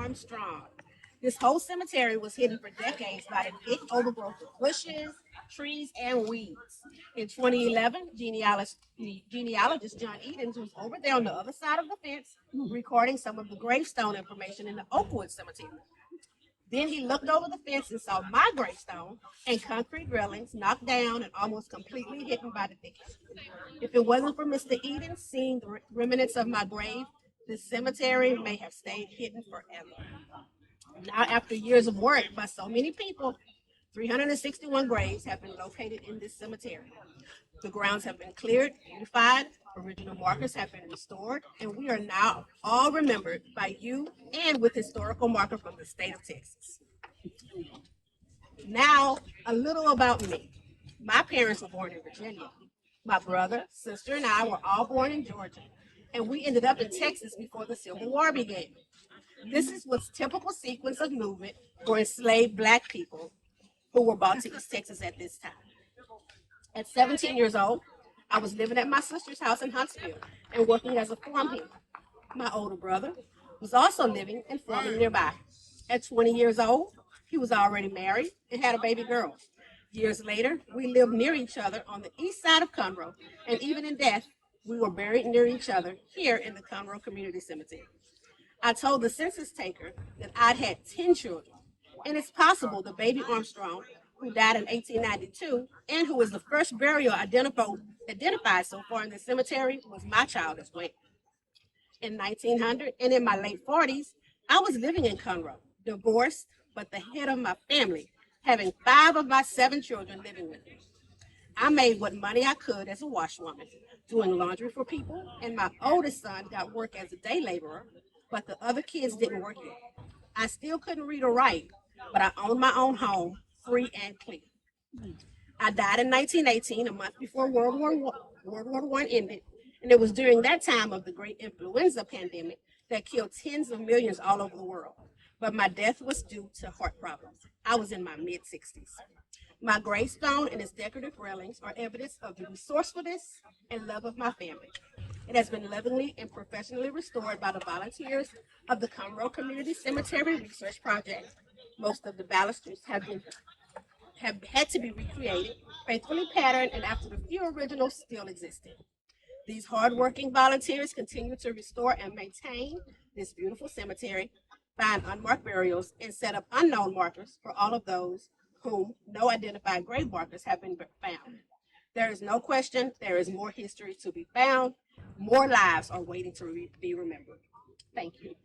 Armstrong. This whole cemetery was hidden for decades by the thick overgrowth of bushes, trees, and weeds. In 2011, genealogist Jon Edens was over there on the other side of the fence recording some of the gravestone information in the Oakwood Cemetery. Then he looked over the fence and saw my gravestone and concrete railings knocked down and almost completely hidden by the thicket. If it wasn't for Mr. Eden seeing the remnants of my grave, the cemetery may have stayed hidden forever. Now, after years of work by so many people, 361 graves have been located in this cemetery. The grounds have been cleared, beautified, original markers have been restored, and we are now all remembered by you and with historical marker from the state of Texas. Now, a little about me. My parents were born in Virginia. My brother, sister, and I were all born in Georgia, and we ended up in Texas before the Civil War began. This is what's typical sequence of movement for enslaved Black people who were brought to East Texas at this time. At 17 years old, I was living at my sister's house in Huntsville and working as a farm hand. My older brother was also living and farming nearby. At 20 years old, he was already married and had a baby girl. Years later, we lived near each other on the east side of Conroe, and even in death, we were buried near each other here in the Conroe Community Cemetery. I told the census taker that I'd had 10 children, and it's possible the baby Armstrong, who died in 1892, and who is the first burial identified so far in the cemetery, was my child as well. In 1900 and in my late 40s, I was living in Conroe, divorced, but the head of my family, having 5 of my 7 children living with me. I made what money I could as a washwoman, doing laundry for people, and my oldest son got work as a day laborer, but the other kids didn't work yet. I still couldn't read or write, but I owned my own home, free and clear. I died in 1918, a month before World War I ended, and it was during that time of the great influenza pandemic that killed tens of millions all over the world. But my death was due to heart problems. I was in my mid-60s. My gravestone and its decorative railings are evidence of the resourcefulness and love of my family. It has been lovingly and professionally restored by the volunteers of the Conroe Community Cemetery Research Project. Most of the balusters have had to be recreated, faithfully patterned, and after the few originals still existed. These hardworking volunteers continue to restore and maintain this beautiful cemetery, find unmarked burials, and set up unknown markers for all of those whom no identified grave markers have been found. There is no question there is more history to be found. More lives are waiting to be remembered. Thank you.